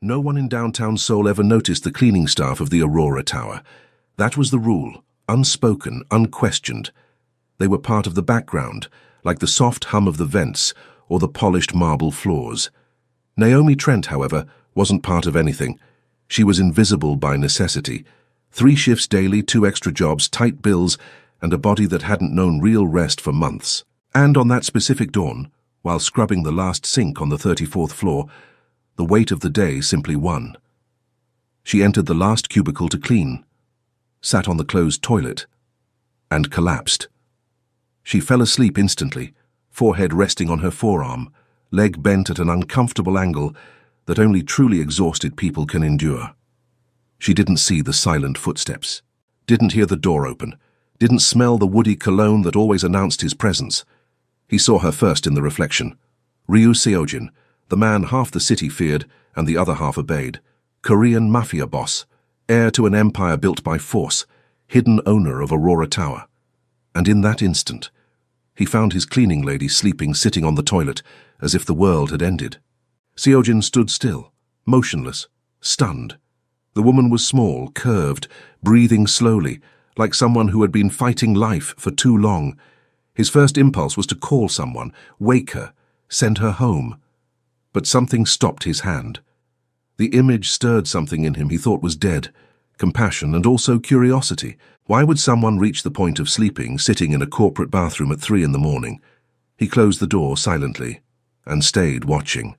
No one in downtown Seoul ever noticed the cleaning staff of the Aurora Tower. That was the rule, unspoken, unquestioned. They were part of the background, like the soft hum of the vents or the polished marble floors. Naomi Trent, however, wasn't part of anything. She was invisible by necessity. 3 shifts daily, 2 extra jobs, tight bills, and a body that hadn't known real rest for months. And on that specific dawn, while scrubbing the last sink on the 34th floor, the weight of the day simply won. She entered the last cubicle to clean, sat on the closed toilet, and collapsed. She fell asleep instantly, forehead resting on her forearm, leg bent at an uncomfortable angle that only truly exhausted people can endure. She didn't see the silent footsteps, didn't hear the door open, didn't smell the woody cologne that always announced his presence. He saw her first in the reflection. Ryu Seojin, the man half the city feared and the other half obeyed. Korean Mafia boss, heir to an empire built by force, hidden owner of Aurora Tower. And in that instant, he found his cleaning lady sitting on the toilet, as if the world had ended. Seojin stood still, motionless, stunned. The woman was small, curved, breathing slowly, like someone who had been fighting life for too long. His first impulse was to call someone, wake her, send her home. But something stopped his hand. The image stirred something in him he thought was dead, compassion and also curiosity. Why would someone reach the point of sleeping, sitting in a corporate bathroom at 3 in the morning? He closed the door silently and stayed watching,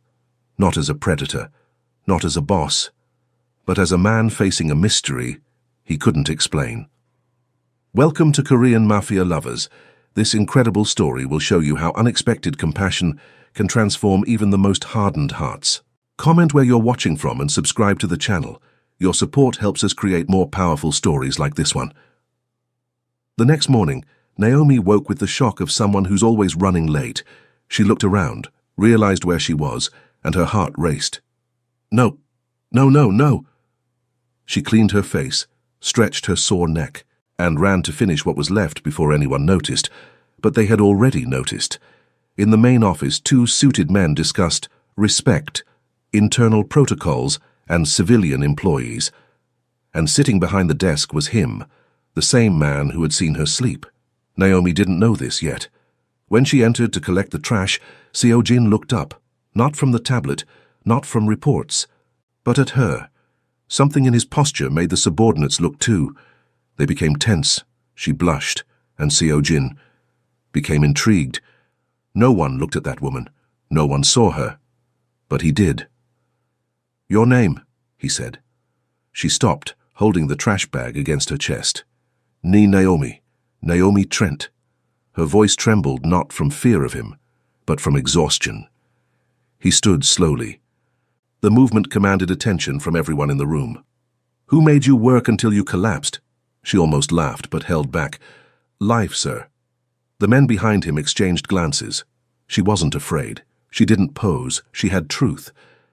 not as a predator, not as a boss, but as a man facing a mystery he couldn't explain. Welcome to Korean Mafia lovers. This incredible story will show you how unexpected compassion can transform even the most hardened hearts. Comment where you're watching from and subscribe to the channel. Your support helps us create more powerful stories like this one. The next morning, Naomi woke with the shock of someone who's always running late. She looked around, realized where she was, and her heart raced. No. She cleaned her face, stretched her sore neck, and ran to finish what was left before anyone noticed. But they had already noticed. In the main office, 2 suited men discussed respect, internal protocols, and civilian employees. And sitting behind the desk was him, the same man who had seen her sleep. Naomi didn't know this yet. When she entered to collect the trash, Seojin looked up, not from the tablet, not from reports, but at her. Something in his posture made the subordinates look too. They became tense. She blushed, and Seojin became intrigued. No one looked at that woman. No one saw her. But he did. "Your name," he said. She stopped, holding the trash bag against her chest. Naomi Trent." Her voice trembled not from fear of him, but from exhaustion. He stood slowly. The movement commanded attention from everyone in the room. "Who made you work until you collapsed?" She almost laughed, but held back. "Life, sir." The men behind him exchanged glances. She wasn't afraid. She didn't pose. She had truth.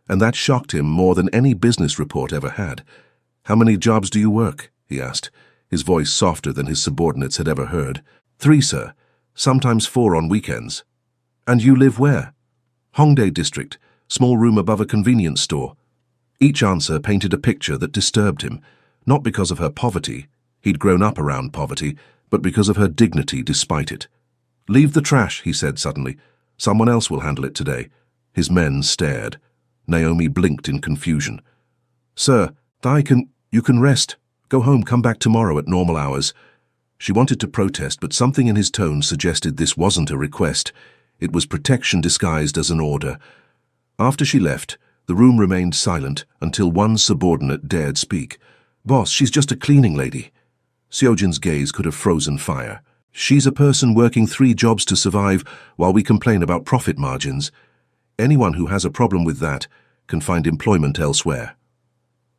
And that shocked him more than any business report ever had. "How many jobs do you work?" he asked, his voice softer than his subordinates had ever heard. "3, sir. Sometimes 4 on weekends." "And you live where?" "Hongdae District, small room above a convenience store." Each answer painted a picture that disturbed him, not because of her poverty. He'd grown up around poverty, but because of her dignity despite it. "Leave the trash," he said suddenly. "Someone else will handle it today." His men stared. Naomi blinked in confusion. "Sir, you can rest. Go home, come back tomorrow at normal hours." She wanted to protest, but something in his tone suggested this wasn't a request. It was protection disguised as an order. After she left, the room remained silent until one subordinate dared speak. "Boss, she's just a cleaning lady." Seojin's gaze could have frozen fire. "She's a person working 3 jobs to survive while we complain about profit margins. Anyone who has a problem with that can find employment elsewhere."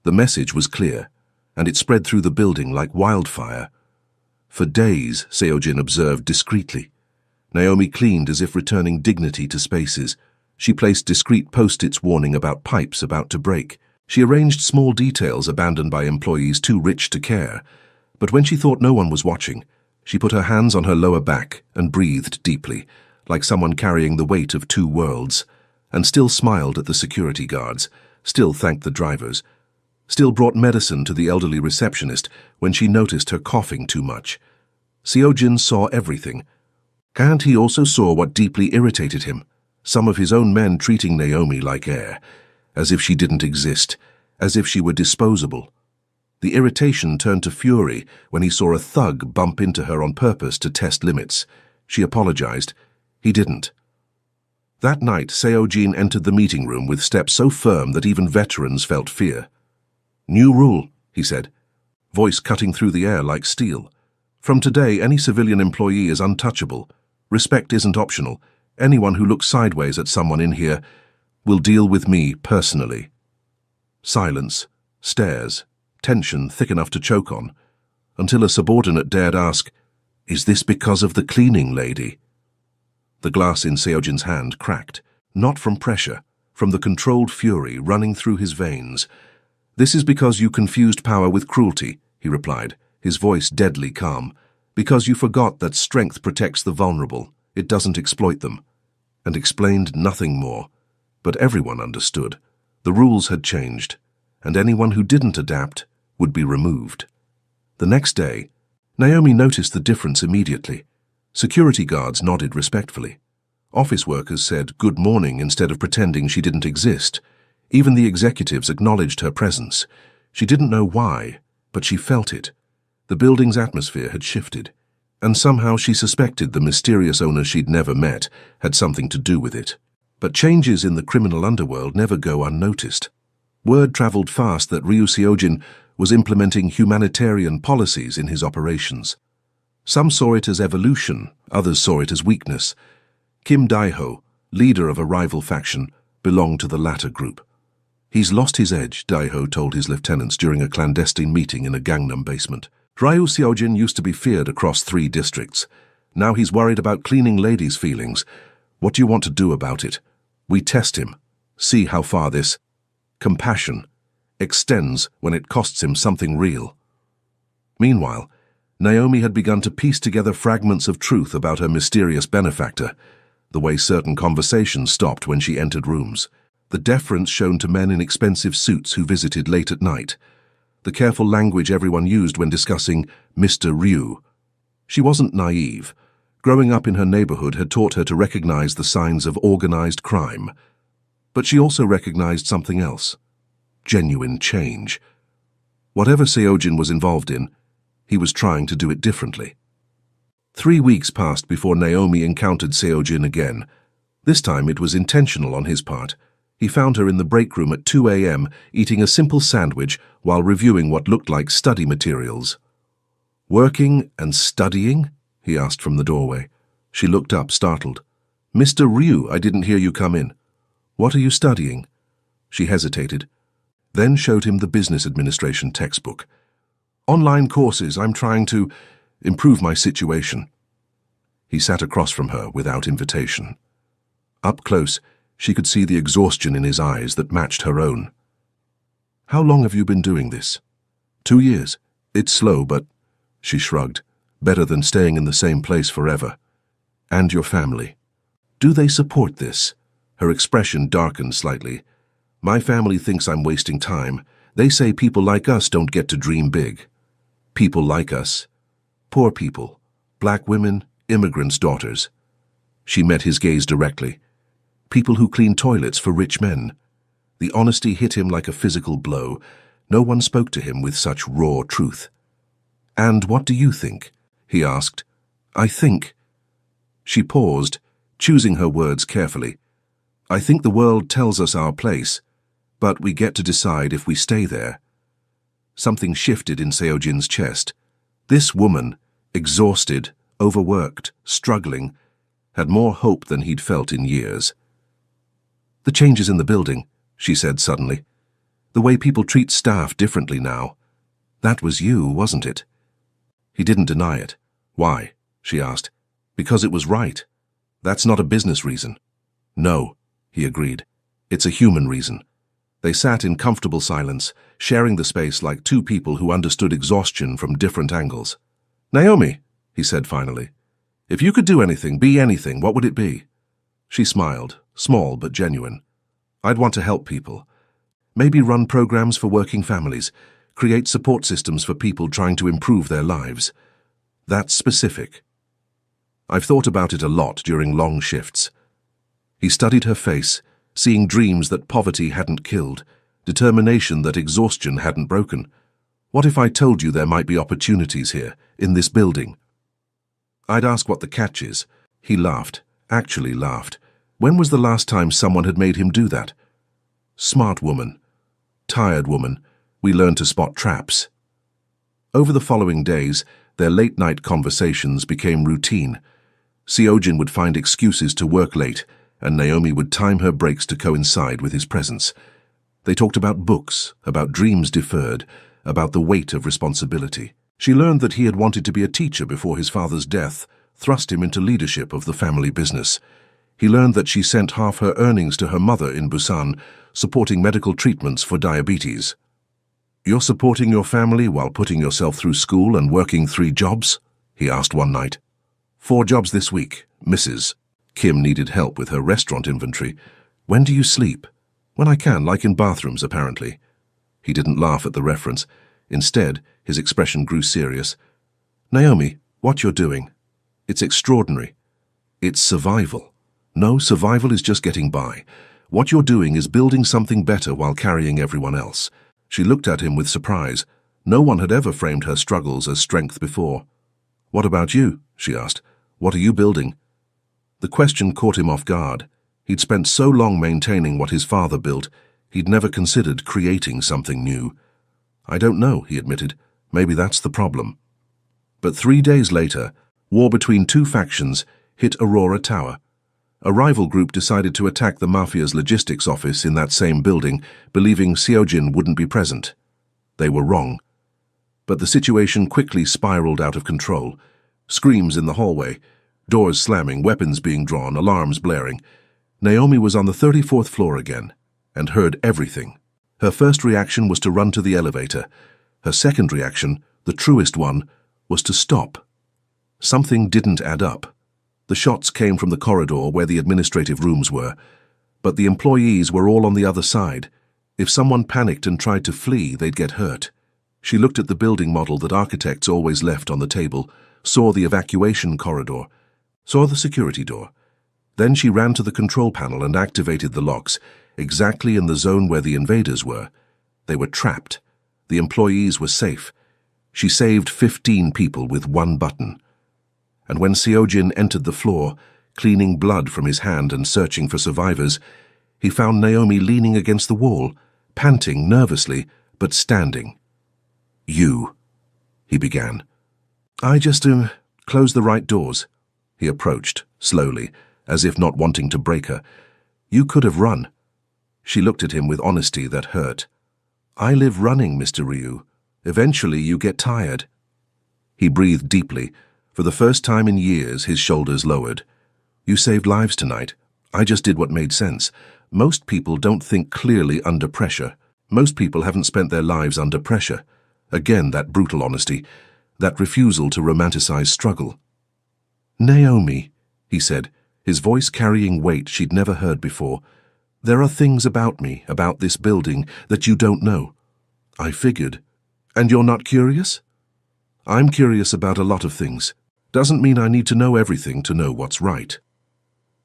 The message was clear, and it spread through the building like wildfire. For days, Seojin observed discreetly. Naomi cleaned as if returning dignity to spaces. She placed discreet post-its warning about pipes about to break. She arranged small details abandoned by employees too rich to care. But when she thought no one was watching, she put her hands on her lower back and breathed deeply, like someone carrying the weight of 2 worlds, and still smiled at the security guards, still thanked the drivers, still brought medicine to the elderly receptionist when she noticed her coughing too much. Seojin saw everything. And he also saw what deeply irritated him, some of his own men treating Naomi like air, as if she didn't exist, as if she were disposable. The irritation turned to fury when he saw a thug bump into her on purpose to test limits. She apologized. He didn't. That night, Seojin entered the meeting room with steps so firm that even veterans felt fear. "New rule," he said, voice cutting through the air like steel. "From today, any civilian employee is untouchable. Respect isn't optional. Anyone who looks sideways at someone in here will deal with me personally." Silence, stares, tension thick enough to choke on, until a subordinate dared ask, "Is this because of the cleaning lady?" The glass in Seojin's hand cracked, not from pressure, from the controlled fury running through his veins. "This is because you confused power with cruelty," he replied, his voice deadly calm. "Because you forgot that strength protects the vulnerable, it doesn't exploit them." And explained nothing more. But everyone understood. The rules had changed, and anyone who didn't adapt would be removed. The next day, Naomi noticed the difference immediately. Security guards nodded respectfully. Office workers said good morning instead of pretending she didn't exist. Even the executives acknowledged her presence. She didn't know why, but she felt it. The building's atmosphere had shifted, and somehow she suspected the mysterious owner she'd never met had something to do with it. But changes in the criminal underworld never go unnoticed. Word traveled fast that Ryu Seojin was implementing humanitarian policies in his operations. Some saw it as evolution, others saw it as weakness. Kim Daeho, leader of a rival faction, belonged to the latter group. "He's lost his edge," Daeho told his lieutenants during a clandestine meeting in a Gangnam basement. "Ryu Seojin used to be feared across 3 districts. Now he's worried about cleaning ladies' feelings. What do you want to do about it? We test him. See how far this compassion extends when it costs him something real." Meanwhile, Naomi had begun to piece together fragments of truth about her mysterious benefactor, the way certain conversations stopped when she entered rooms, the deference shown to men in expensive suits who visited late at night, the careful language everyone used when discussing Mr. Ryu. She wasn't naive. Growing up in her neighborhood had taught her to recognize the signs of organized crime. But she also recognized something else: genuine change. Whatever Seojin was involved in, he was trying to do it differently. 3 weeks passed before Naomi encountered Seojin again. This time it was intentional on his part. He found her in the break room at 2 a.m. eating a simple sandwich while reviewing what looked like study materials. "Working and studying?" he asked from the doorway. She looked up, startled. "Mr. Ryu, I didn't hear you come in. What are you studying?" She hesitated, then showed him the business administration textbook. "Online courses. I'm trying to improve my situation." He sat across from her without invitation. Up close, she could see the exhaustion in his eyes that matched her own. "How long have you been doing this?" 2 years. It's slow, but..." She shrugged. "Better than staying in the same place forever." "And your family? Do they support this?" Her expression darkened slightly. "My family thinks I'm wasting time. They say people like us don't get to dream big." "People like us?" "Poor people. Black women, immigrants' daughters." She met his gaze directly. "People who clean toilets for rich men." The honesty hit him like a physical blow. No one spoke to him with such raw truth. "And what do you think?" he asked. "I think..." She paused, choosing her words carefully. "I think the world tells us our place, but we get to decide if we stay there." Something shifted in Seojin's chest. This woman, exhausted, overworked, struggling, had more hope than he'd felt in years. "The changes in the building," she said suddenly. "The way people treat staff differently now. That was you, wasn't it?" He didn't deny it. "Why?" she asked. "Because it was right. That's not a business reason." "No," he agreed. "It's a human reason." They sat in comfortable silence, sharing the space like 2 people who understood exhaustion from different angles. "Naomi," he said finally, "if you could do anything, be anything, what would it be?" She smiled, small but genuine. "I'd want to help people. Maybe run programs for working families, create support systems for people trying to improve their lives. That's specific. I've thought about it a lot during long shifts. He studied her face, seeing dreams that poverty hadn't killed, determination that exhaustion hadn't broken. What if I told you there might be opportunities here, in this building? I'd ask what the catch is. He laughed, actually laughed. When was the last time someone had made him do that? Smart woman. Tired woman. We learned to spot traps. Over the following days, their late-night conversations became routine. Seojin would find excuses to work late, and Naomi would time her breaks to coincide with his presence. They talked about books, about dreams deferred, about the weight of responsibility. She learned that he had wanted to be a teacher before his father's death, thrust him into leadership of the family business. He learned that she sent half her earnings to her mother in Busan, supporting medical treatments for diabetes. "You're supporting your family while putting yourself through school and working 3 jobs?" he asked one night. 4 jobs this week, Mrs. Kim needed help with her restaurant inventory. "When do you sleep?" "When I can, like in bathrooms, apparently." He didn't laugh at the reference. Instead, his expression grew serious. "Naomi, what you're doing, it's extraordinary. It's survival. No, survival is just getting by. What you're doing is building something better while carrying everyone else." She looked at him with surprise. No one had ever framed her struggles as strength before. "What about you?" she asked. "What are you building?" The question caught him off guard. He'd spent so long maintaining what his father built, he'd never considered creating something new. "I don't know," he admitted. "Maybe that's the problem." But 3 days later, war between 2 factions hit Aurora Tower. A rival group decided to attack the Mafia's logistics office in that same building, believing Seojin wouldn't be present. They were wrong. But the situation quickly spiraled out of control. Screams in the hallway, doors slamming, weapons being drawn, alarms blaring. Naomi was on the 34th floor again, and heard everything. Her first reaction was to run to the elevator. Her second reaction, the truest one, was to stop. Something didn't add up. The shots came from the corridor where the administrative rooms were, but the employees were all on the other side. If someone panicked and tried to flee, they'd get hurt. She looked at the building model that architects always left on the table, saw the evacuation corridor, saw the security door. Then she ran to the control panel and activated the locks, exactly in the zone where the invaders were. They were trapped. The employees were safe. She saved 15 people with 1 button. And when Seojin entered the floor, cleaning blood from his hand and searching for survivors, he found Naomi leaning against the wall, panting nervously, but standing. "You," he began. "I just, closed the right doors." He approached, slowly, as if not wanting to break her. "You could have run." She looked at him with honesty that hurt. "I live running, Mr. Ryu. Eventually you get tired." He breathed deeply. For the first time in years, his shoulders lowered. "You saved lives tonight. I just did what made sense. Most people don't think clearly under pressure. Most people haven't spent their lives under pressure." Again, that brutal honesty, that refusal to romanticize struggle. "Naomi," he said, his voice carrying weight she'd never heard before, "there are things about me, about this building, that you don't know." "I figured. And you're not curious?" "I'm curious about a lot of things. Doesn't mean I need to know everything to know what's right."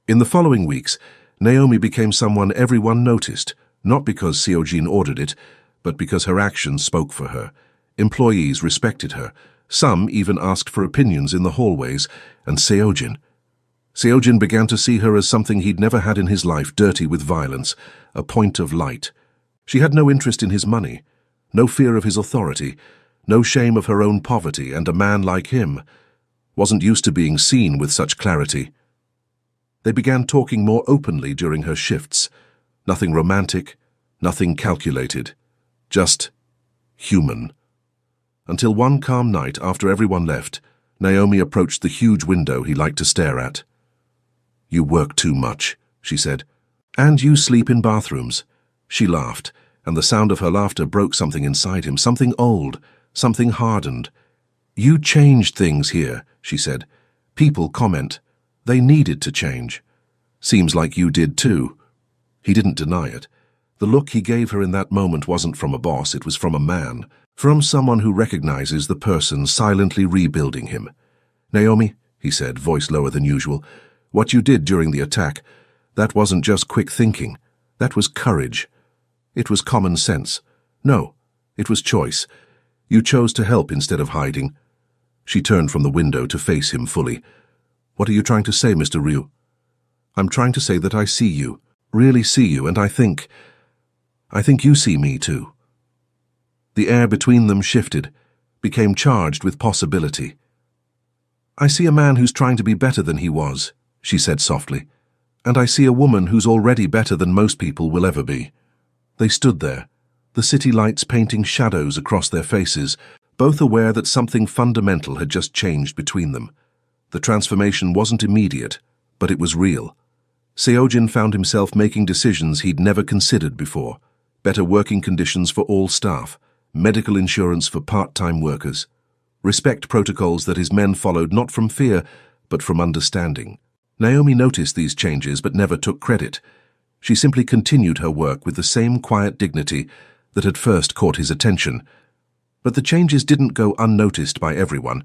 In the following weeks, Naomi became someone everyone noticed, not because Seojin ordered it, but because her actions spoke for her. Employees respected her. Some even asked for opinions in the hallways, and Seojin began to see her as something he'd never had in his life, dirty with violence, a point of light. She had no interest in his money, no fear of his authority, no shame of her own poverty, and a man like him wasn't used to being seen with such clarity. They began talking more openly during her shifts. Nothing romantic, nothing calculated, just human. Until one calm night after everyone left, Naomi approached the huge window he liked to stare at. "You work too much," she said. "And you sleep in bathrooms." She laughed, and the sound of her laughter broke something inside him, something old, something hardened. "You changed things here," she said. "People comment. They needed to change. Seems like you did too." He didn't deny it. The look he gave her in that moment wasn't from a boss, it was from a man, from someone who recognizes the person silently rebuilding him. "Naomi," he said, voice lower than usual, "what you did during the attack, that wasn't just quick thinking. That was courage. It was common sense. No, it was choice. You chose to help instead of hiding." She turned from the window to face him fully. "What are you trying to say, Mr. Ryu?" "I'm trying to say that I see you, really see you, and I think you see me too." The air between them shifted, became charged with possibility. "I see a man who's trying to be better than he was," she said softly, "and I see a woman who's already better than most people will ever be." They stood there, the city lights painting shadows across their faces, both aware that something fundamental had just changed between them. The transformation wasn't immediate, but it was real. Seojin found himself making decisions he'd never considered before. Better working conditions for all staff, medical insurance for part-time workers, respect protocols that his men followed not from fear, but from understanding. Naomi noticed these changes but never took credit. She simply continued her work with the same quiet dignity that had first caught his attention. But the changes didn't go unnoticed by everyone.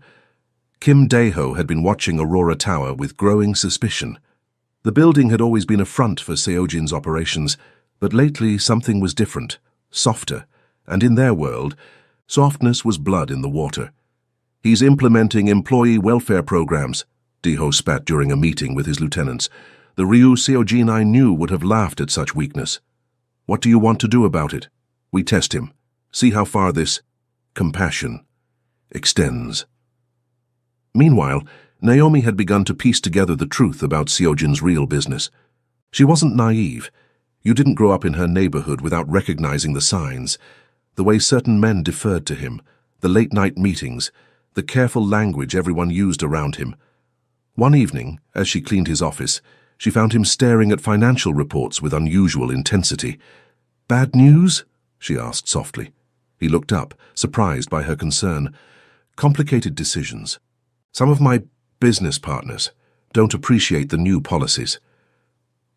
Kim Dae-ho had been watching Aurora Tower with growing suspicion. The building had always been a front for Seojin's operations, but lately something was different, softer, and in their world, softness was blood in the water. "He's implementing employee welfare programs," Dae-ho spat during a meeting with his lieutenants. "The Ryu Seojin I knew would have laughed at such weakness. What do you want to do about it? We test him. See how far this compassion extends." Meanwhile, Naomi had begun to piece together the truth about Seojin's real business. She wasn't naive. You didn't grow up in her neighborhood without recognizing the signs. The way certain men deferred to him, the late-night meetings, the careful language everyone used around him. One evening, as she cleaned his office, she found him staring at financial reports with unusual intensity. "Bad news?" she asked softly. He looked up, surprised by her concern. "Complicated decisions. Some of my business partners don't appreciate the new policies.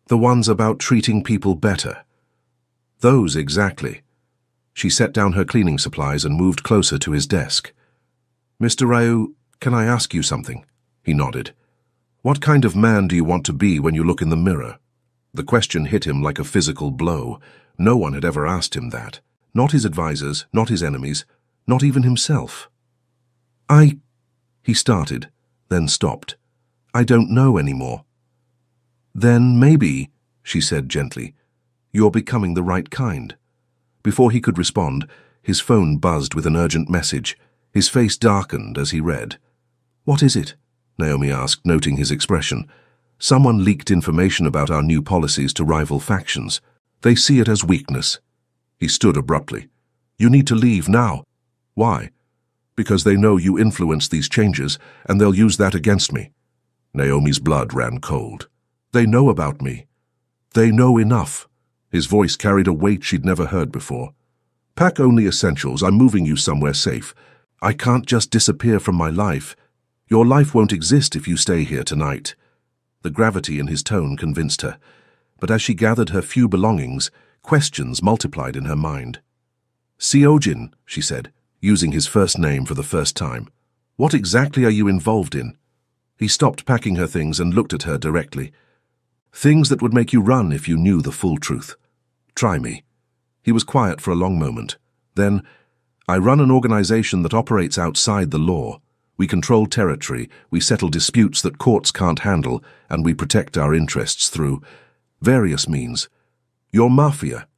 The ones about treating people better. Those exactly." She set down her cleaning supplies and moved closer to his desk. "Mr. Ryu, can I ask you something?" He nodded. "What kind of man do you want to be when you look in the mirror?" The question hit him like a physical blow. No one had ever asked him that. Not his advisors, not his enemies, not even himself. He started, then stopped. "I don't know anymore." "Then maybe," she said gently, "you're becoming the right kind." Before he could respond, his phone buzzed with an urgent message. His face darkened as he read. "What is it?" Naomi asked, noting his expression. "Someone leaked information about our new policies to rival factions. They see it as weakness." He stood abruptly. "You need to leave now." "Why?" "Because they know you influenced these changes, and they'll use that against me." Naomi's blood ran cold. "They know about me. They know enough." His voice carried a weight she'd never heard before. "Pack only essentials. I'm moving you somewhere safe. I can't just disappear from my life. Your life won't exist if you stay here tonight." The gravity in his tone convinced her, but as she gathered her few belongings, questions multiplied in her mind. "Seojin," she said, using his first name for the first time. "What exactly are you involved in?" He stopped packing her things and looked at her directly. "Things that would make you run if you knew the full truth. Try me." He was quiet for a long moment. Then, "I run an organization that operates outside the law. We control territory, we settle disputes that courts can't handle, and we protect our interests through various means. Your Mafia."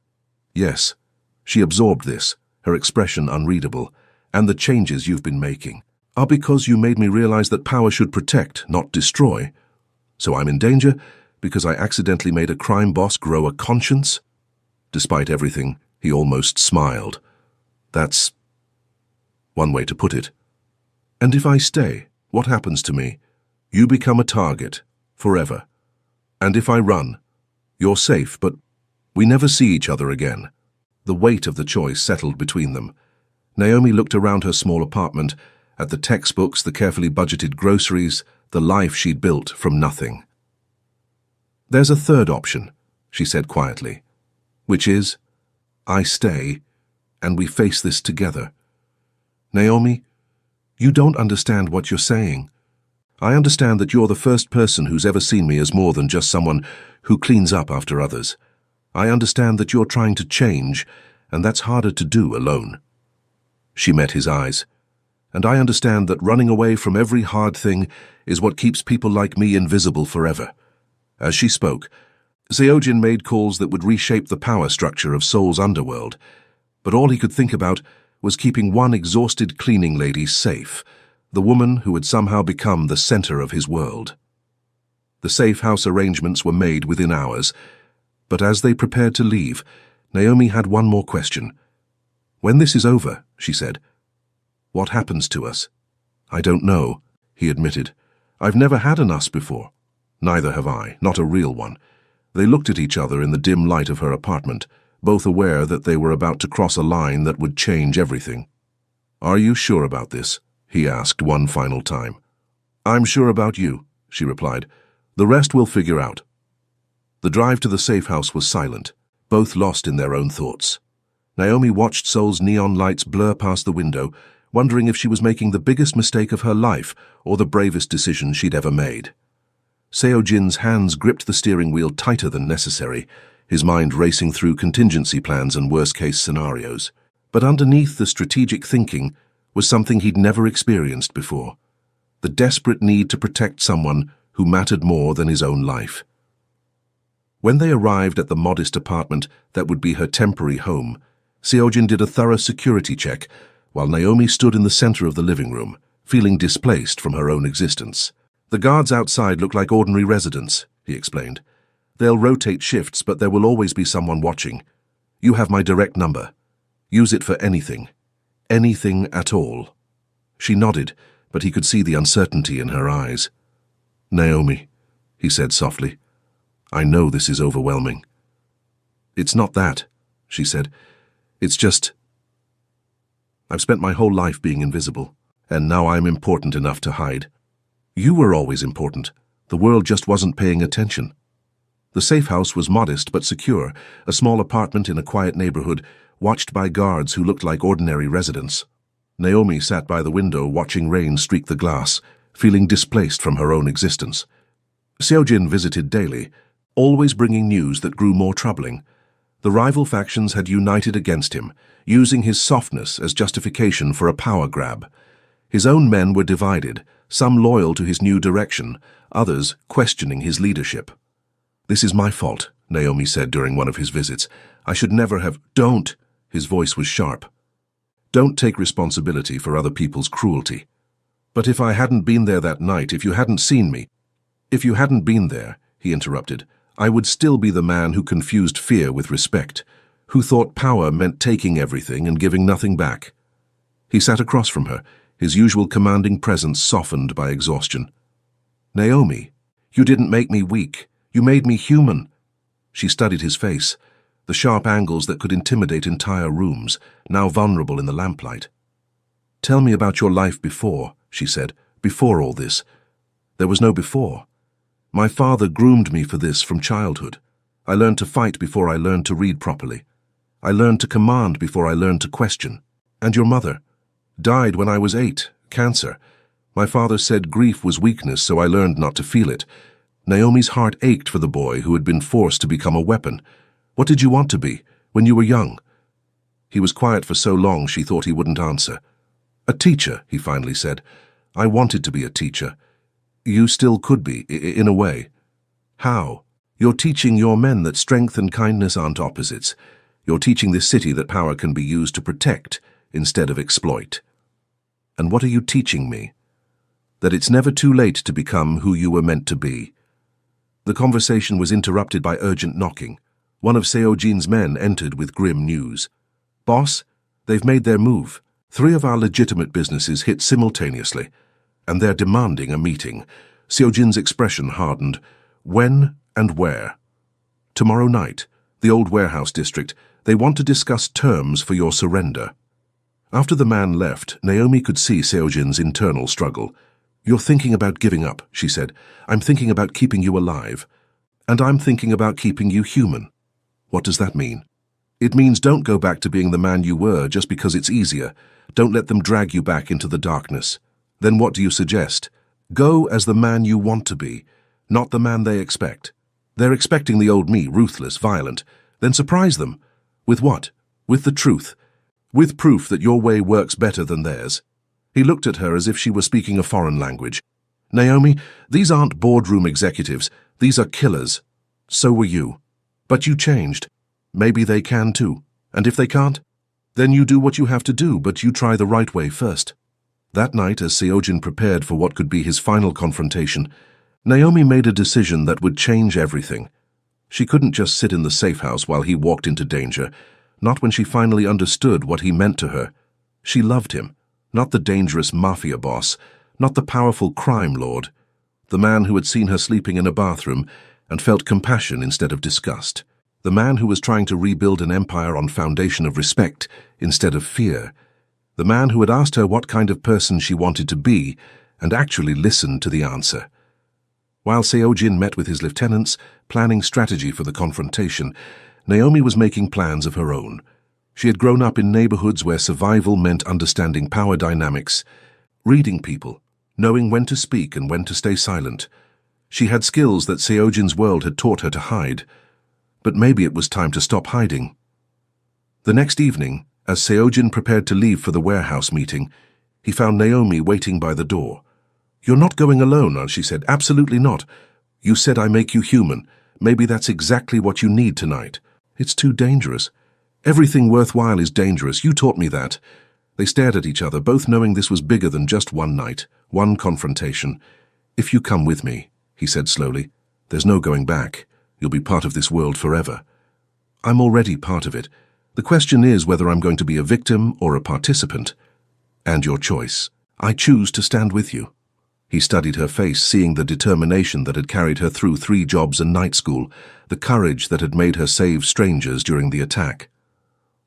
"Yes." She absorbed this, her expression unreadable. "And the changes you've been making are because you made me realize that power should protect, not destroy. So I'm in danger because I accidentally made a crime boss grow a conscience?" Despite everything, he almost smiled. "That's one way to put it. And if I stay, what happens to me? You become a target, forever. And if I run, you're safe, but we never see each other again." The weight of the choice settled between them. Naomi looked around her small apartment, at the textbooks, the carefully budgeted groceries, the life she'd built from nothing. "There's a third option," she said quietly. "Which is?" I stay, and we face this together. Naomi, you don't understand what you're saying. I understand that you're the first person who's ever seen me as more than just someone who cleans up after others. I understand that you're trying to change, and that's harder to do alone. She met his eyes. And I understand that running away from every hard thing is what keeps people like me invisible forever. As she spoke, Seojin made calls that would reshape the power structure of Seoul's underworld, but all he could think about was keeping one exhausted cleaning lady safe, the woman who had somehow become the center of his world. The safe house arrangements were made within hours, but as they prepared to leave, Naomi had one more question. When this is over, she said, what happens to us? I don't know, he admitted. I've never had an us before. Neither have I, not a real one. They looked at each other in the dim light of her apartment, both aware that they were about to cross a line that would change everything. Are you sure about this? He asked one final time. I'm sure about you, she replied. The rest we'll figure out. The drive to the safe house was silent, both lost in their own thoughts. Naomi watched Seoul's neon lights blur past the window, wondering if she was making the biggest mistake of her life or the bravest decision she'd ever made. Seojin's hands gripped the steering wheel tighter than necessary, his mind racing through contingency plans and worst-case scenarios. But underneath the strategic thinking was something he'd never experienced before, the desperate need to protect someone who mattered more than his own life. When they arrived at the modest apartment that would be her temporary home, Seojin did a thorough security check, while Naomi stood in the center of the living room, feeling displaced from her own existence. The guards outside look like ordinary residents, he explained. They'll rotate shifts, but there will always be someone watching. You have my direct number. Use it for anything. Anything at all. She nodded, but he could see the uncertainty in her eyes. Naomi, he said softly, I know this is overwhelming. It's not that, she said. It's just... I've spent my whole life being invisible, and now I'm important enough to hide. You were always important. The world just wasn't paying attention. The safe house was modest but secure, a small apartment in a quiet neighborhood, watched by guards who looked like ordinary residents. Naomi sat by the window watching rain streak the glass, feeling displaced from her own existence. Seojin visited daily, always bringing news that grew more troubling. The rival factions had united against him, using his softness as justification for a power grab. His own men were divided, some loyal to his new direction, others questioning his leadership. This is my fault, Naomi said during one of his visits. I should never have... Don't! His voice was sharp. Don't take responsibility for other people's cruelty. But if I hadn't been there that night, if you hadn't seen me... If you hadn't been there, he interrupted, I would still be the man who confused fear with respect, who thought power meant taking everything and giving nothing back. He sat across from her, his usual commanding presence softened by exhaustion. Naomi, you didn't make me weak. You made me human. She studied his face, the sharp angles that could intimidate entire rooms, now vulnerable in the lamplight. Tell me about your life before, she said, before all this. There was no before. My father groomed me for this from childhood. I learned to fight before I learned to read properly. I learned to command before I learned to question. And your mother died when I was 8, cancer. My father said grief was weakness, so I learned not to feel it. Naomi's heart ached for the boy who had been forced to become a weapon. What did you want to be when you were young? He was quiet for so long she thought he wouldn't answer. A teacher, he finally said. I wanted to be a teacher. You still could be, in a way. How? You're teaching your men that strength and kindness aren't opposites. You're teaching this city that power can be used to protect instead of exploit. And what are you teaching me? That it's never too late to become who you were meant to be. The conversation was interrupted by urgent knocking. One of Seojin's men entered with grim news. Boss, they've made their move. 3 of our legitimate businesses hit simultaneously, and they're demanding a meeting. Seojin's expression hardened. When and where? Tomorrow night, the old warehouse district. They want to discuss terms for your surrender. After the man left, Naomi could see Seojin's internal struggle. You're thinking about giving up, she said. I'm thinking about keeping you alive. And I'm thinking about keeping you human. What does that mean? It means don't go back to being the man you were just because it's easier. Don't let them drag you back into the darkness. Then what do you suggest? Go as the man you want to be, not the man they expect. They're expecting the old me, ruthless, violent. Then surprise them. With what? With the truth. With proof that your way works better than theirs. He looked at her as if she were speaking a foreign language. Naomi, these aren't boardroom executives. These are killers. So were you. But you changed. Maybe they can too. And if they can't, then you do what you have to do, but you try the right way first. That night, as Seojin prepared for what could be his final confrontation, Naomi made a decision that would change everything. She couldn't just sit in the safe house while he walked into danger, not when she finally understood what he meant to her. She loved him, not the dangerous mafia boss, not the powerful crime lord, the man who had seen her sleeping in a bathroom and felt compassion instead of disgust. The man who was trying to rebuild an empire on foundation of respect instead of fear. The man who had asked her what kind of person she wanted to be and actually listened to the answer. While Seojin met with his lieutenants, planning strategy for the confrontation, Naomi was making plans of her own. She had grown up in neighborhoods where survival meant understanding power dynamics, reading people, knowing when to speak and when to stay silent. She had skills that Seojin's world had taught her to hide. But maybe it was time to stop hiding. The next evening, as Seojin prepared to leave for the warehouse meeting, he found Naomi waiting by the door. "You're not going alone," she said. "Absolutely not. You said I make you human. Maybe that's exactly what you need tonight." "It's too dangerous." "Everything worthwhile is dangerous. You taught me that." They stared at each other, both knowing this was bigger than just one night, one confrontation. "If you come with me," he said slowly, "there's no going back. You'll be part of this world forever." "I'm already part of it. The question is whether I'm going to be a victim or a participant. And your choice. I choose to stand with you." He studied her face, seeing the determination that had carried her through 3 jobs and night school, the courage that had made her save strangers during the attack.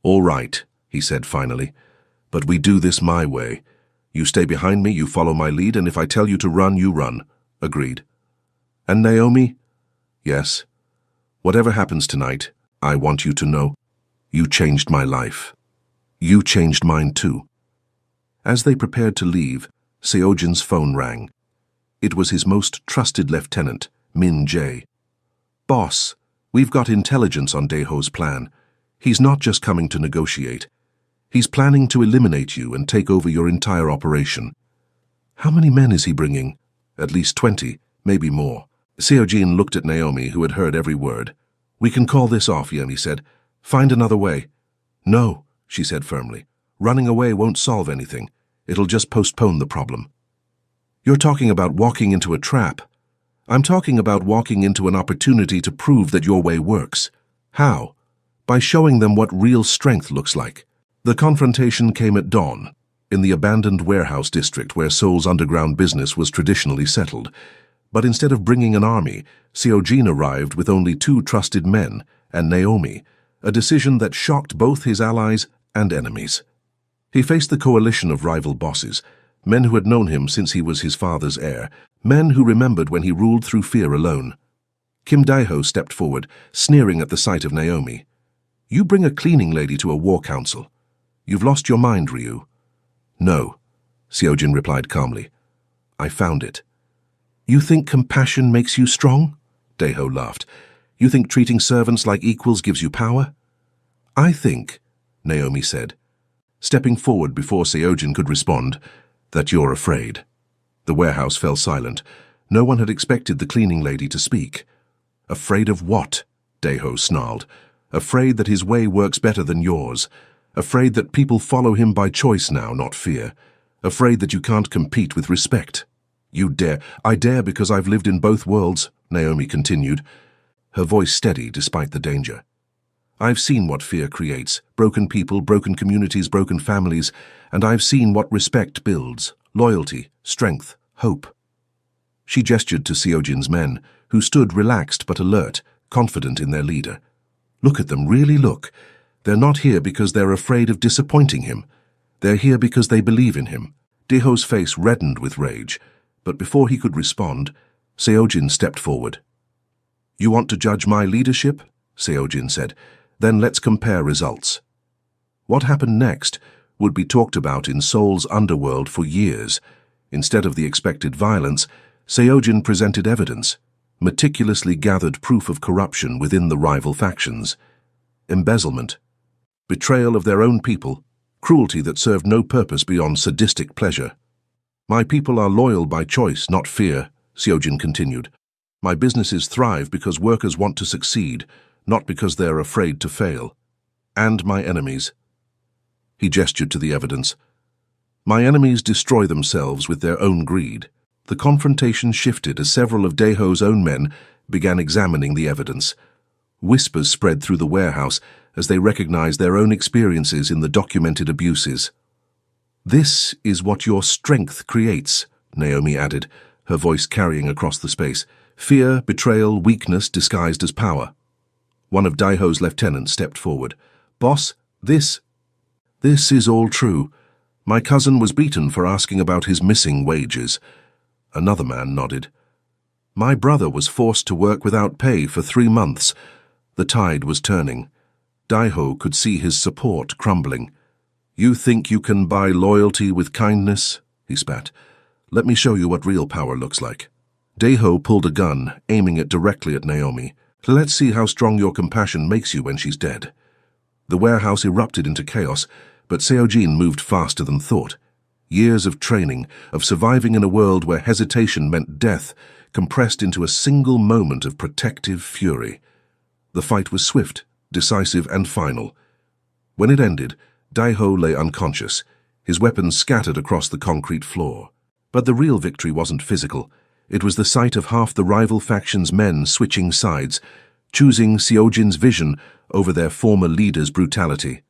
"All right," he said finally, "but we do this my way. You stay behind me, you follow my lead, and if I tell you to run, you run." "Agreed." "And Naomi?" "Yes. Whatever happens tonight, I want you to know, you changed my life. You changed mine too." As they prepared to leave, Seojin's phone rang. It was his most trusted lieutenant, Min Jae. "Boss, we've got intelligence on Daeho's plan. He's not just coming to negotiate. He's planning to eliminate you and take over your entire operation." "How many men is he bringing?" "At least 20, maybe more." Seojin looked at Naomi, who had heard every word. "We can call this off," Yemi said. "Find another way." "No," she said firmly. "Running away won't solve anything. It'll just postpone the problem." "You're talking about walking into a trap." "I'm talking about walking into an opportunity to prove that your way works." "How?" "By showing them what real strength looks like." The confrontation came at dawn, in the abandoned warehouse district where Seoul's underground business was traditionally settled. But instead of bringing an army, Seojin arrived with only 2 trusted men and Naomi, a decision that shocked both his allies and enemies. He faced the coalition of rival bosses, men who had known him since he was his father's heir, men who remembered when he ruled through fear alone. Kim Daeho stepped forward, sneering at the sight of Naomi. "You bring a cleaning lady to a war council. You've lost your mind, Ryu." "No," Seojin replied calmly. "I found it." "You think compassion makes you strong?" Daeho laughed. "You think treating servants like equals gives you power?" "I think," Naomi said, stepping forward before Seojin could respond, "that you're afraid." The warehouse fell silent. No one had expected the cleaning lady to speak. "Afraid of what?" Daeho snarled. "Afraid that his way works better than yours. Afraid that people follow him by choice now, not fear. Afraid that you can't compete with respect." "You dare." "I dare because I've lived in both worlds," Naomi continued, her voice steady despite the danger. "I've seen what fear creates, broken people, broken communities, broken families, and I've seen what respect builds, loyalty, strength, hope." She gestured to Seojin's men, who stood relaxed but alert, confident in their leader. "Look at them, really look. They're not here because they're afraid of disappointing him. They're here because they believe in him." Daeho's face reddened with rage, but before he could respond, Seojin stepped forward. "You want to judge my leadership?" Seojin said. Then let's compare results. What happened next would be talked about in Seoul's underworld for years. Instead of the expected violence, Seojin presented evidence, meticulously gathered proof of corruption within the rival factions. Embezzlement, betrayal of their own people, cruelty that served no purpose beyond sadistic pleasure. My people are loyal by choice, not fear, Seojin continued. My businesses thrive because workers want to succeed, not because they're afraid to fail. And my enemies. He gestured to the evidence. My enemies destroy themselves with their own greed. The confrontation shifted as several of Daeho's own men began examining the evidence. Whispers spread through the warehouse as they recognized their own experiences in the documented abuses. This is what your strength creates, Naomi added, her voice carrying across the space. Fear, betrayal, weakness disguised as power. One of Daeho's lieutenants stepped forward. Boss, this is all true. My cousin was beaten for asking about his missing wages. Another man nodded. My brother was forced to work without pay for 3 months. The tide was turning. Daeho could see his support crumbling. You think you can buy loyalty with kindness? He spat. Let me show you what real power looks like. Daeho pulled a gun, aiming it directly at Naomi. Let's see how strong your compassion makes you when she's dead. The warehouse erupted into chaos, but Seojin moved faster than thought. Years of training, of surviving in a world where hesitation meant death, compressed into a single moment of protective fury. The fight was swift, decisive, and final. When it ended, Daeho lay unconscious, his weapons scattered across the concrete floor. But the real victory wasn't physical. It was the sight of half the rival faction's men switching sides, choosing Seojin's vision over their former leader's brutality.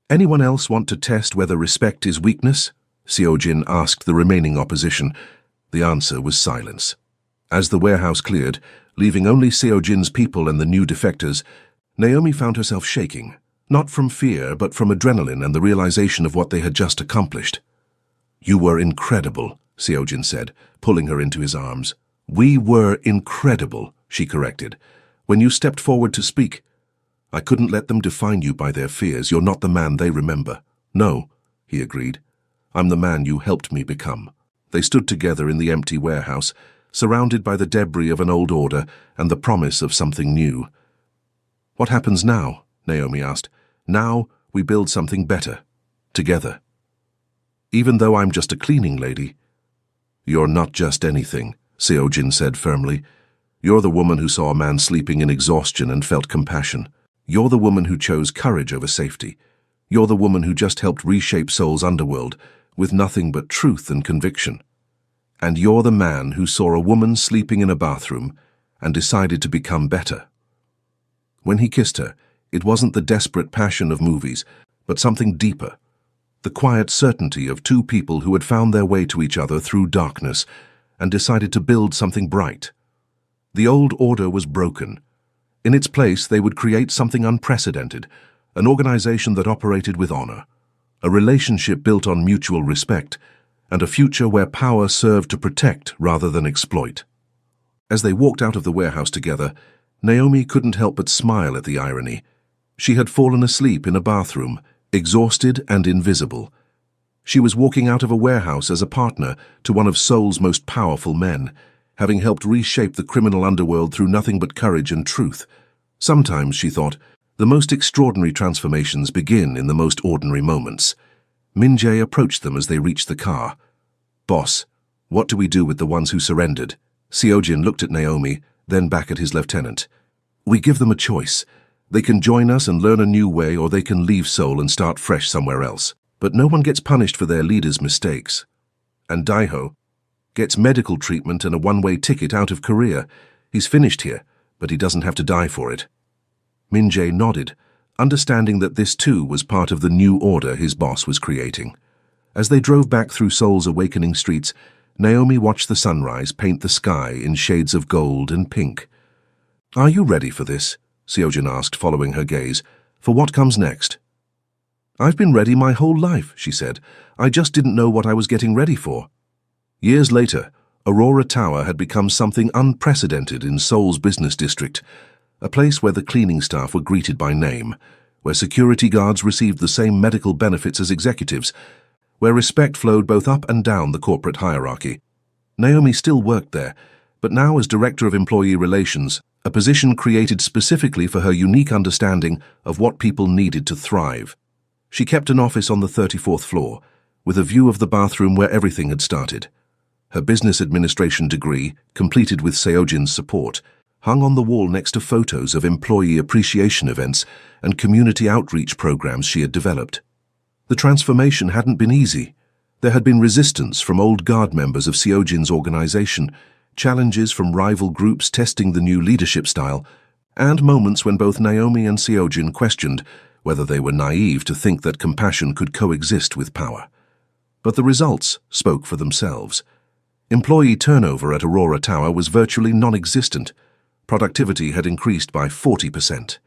Anyone else want to test whether respect is weakness? Seojin asked the remaining opposition. The answer was silence. As the warehouse cleared, leaving only Seojin's people and the new defectors, Naomi found herself shaking, not from fear but from adrenaline and the realization of what they had just accomplished. You were incredible, Seojin said, pulling her into his arms. We were incredible, she corrected. When you stepped forward to speak, I couldn't let them define you by their fears. You're not the man they remember. No, he agreed. I'm the man you helped me become. They stood together in the empty warehouse, surrounded by the debris of an old order and the promise of something new. What happens now? Naomi asked. Now we build something better, together. Even though I'm just a cleaning lady. You're not just anything, Seojin said firmly. You're the woman who saw a man sleeping in exhaustion and felt compassion. You're the woman who chose courage over safety. You're the woman who just helped reshape Seoul's underworld with nothing but truth and conviction. And you're the man who saw a woman sleeping in a bathroom and decided to become better. When he kissed her, it wasn't the desperate passion of movies, but something deeper. The quiet certainty of two people who had found their way to each other through darkness and decided to build something bright. The old order was broken. In its place, they would create something unprecedented, an organization that operated with honor, a relationship built on mutual respect, and a future where power served to protect rather than exploit. As they walked out of the warehouse together, Naomi couldn't help but smile at the irony. She had fallen asleep in a bathroom, exhausted and invisible. She was walking out of a warehouse as a partner to one of Seoul's most powerful men, having helped reshape the criminal underworld through nothing but courage and truth. Sometimes, she thought, the most extraordinary transformations begin in the most ordinary moments. Min-jae approached them as they reached the car. Boss, what do we do with the ones who surrendered? Seojin looked at Naomi, then back at his lieutenant. We give them a choice. They can join us and learn a new way, or they can leave Seoul and start fresh somewhere else. But no one gets punished for their leader's mistakes. And Daeho gets medical treatment and a one-way ticket out of Korea. He's finished here, but he doesn't have to die for it. Min-jae nodded, understanding that this too was part of the new order his boss was creating. As they drove back through Seoul's awakening streets, Naomi watched the sunrise paint the sky in shades of gold and pink. Are you ready for this? Seojin asked, following her gaze. For what comes next? I've been ready my whole life, she said. I just didn't know what I was getting ready for. Years later, Aurora Tower had become something unprecedented in Seoul's business district. a place where the cleaning staff were greeted by name, where security guards received the same medical benefits as executives, where respect flowed both up and down the corporate hierarchy. Naomi still worked there, but now as Director of Employee Relations, a position created specifically for her unique understanding of what people needed to thrive. She kept an office on the 34th floor, with a view of the bathroom where everything had started. Her business administration degree, completed with Seojin's support, hung on the wall next to photos of employee appreciation events and community outreach programs she had developed. The transformation hadn't been easy. There had been resistance from old guard members of Seojin's organization, challenges from rival groups testing the new leadership style, and moments when both Naomi and Seojin questioned whether they were naive to think that compassion could coexist with power. But the results spoke for themselves. Employee turnover at Aurora Tower was virtually non-existent. Productivity had increased by 40%.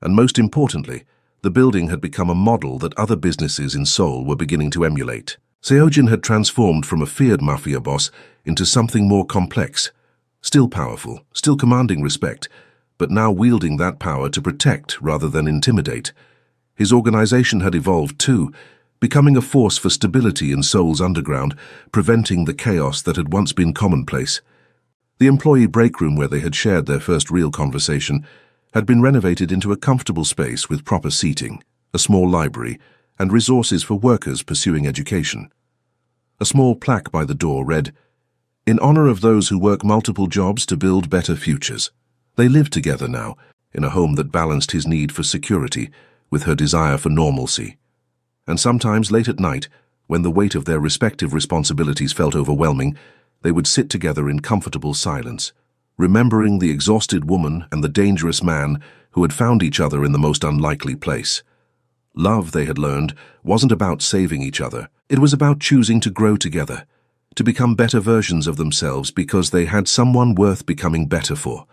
And most importantly, the building had become a model that other businesses in Seoul were beginning to emulate. Seojin had transformed from a feared mafia boss into something more complex, still powerful, still commanding respect, but now wielding that power to protect rather than intimidate. His organization had evolved too, becoming a force for stability in Seoul's underground, preventing the chaos that had once been commonplace. The employee break room where they had shared their first real conversation had been renovated into a comfortable space with proper seating, a small library, and resources for workers pursuing education. A small plaque by the door read, "In honor of those who work multiple jobs to build better futures." They lived together now, in a home that balanced his need for security with her desire for normalcy. And sometimes late at night, when the weight of their respective responsibilities felt overwhelming, they would sit together in comfortable silence, remembering the exhausted woman and the dangerous man who had found each other in the most unlikely place. Love, they had learned, wasn't about saving each other. It was about choosing to grow together, to become better versions of themselves because they had someone worth becoming better for.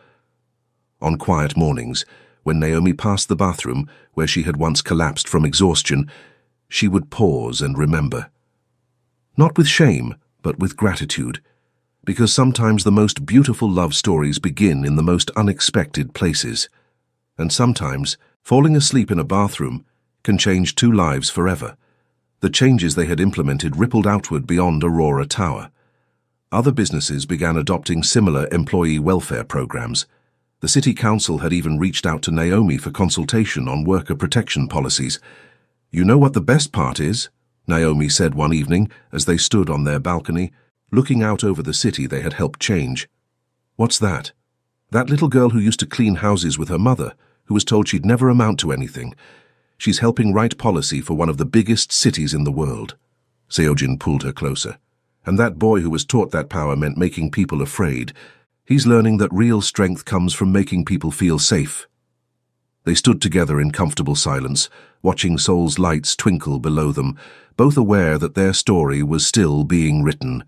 On quiet mornings, when Naomi passed the bathroom where she had once collapsed from exhaustion, she would pause and remember. Not with shame, but with gratitude, because sometimes the most beautiful love stories begin in the most unexpected places. And sometimes, falling asleep in a bathroom can change two lives forever. The changes they had implemented rippled outward beyond Aurora Tower. Other businesses began adopting similar employee welfare programs. The city council had even reached out to Naomi for consultation on worker protection policies. "You know what the best part is?" Naomi said one evening as they stood on their balcony, looking out over the city they had helped change. "What's that?" "That little girl who used to clean houses with her mother, who was told she'd never amount to anything. She's helping write policy for one of the biggest cities in the world." Seojin pulled her closer. "And that boy who was taught that power meant making people afraid. He's learning that real strength comes from making people feel safe." They stood together in comfortable silence, watching Seoul's lights twinkle below them, both aware that their story was still being written.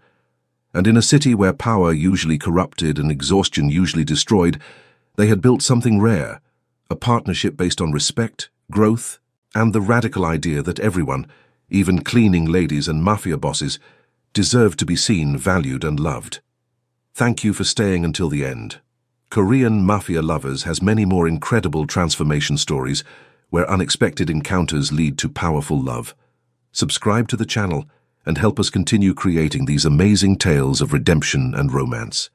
And in a city where power usually corrupted and exhaustion usually destroyed, they had built something rare, a partnership based on respect, growth, and the radical idea that everyone, even cleaning ladies and mafia bosses, deserved to be seen, valued, and loved. Thank you for staying until the end. Korean Mafia Lovers has many more incredible transformation stories where unexpected encounters lead to powerful love. Subscribe to the channel and help us continue creating these amazing tales of redemption and romance.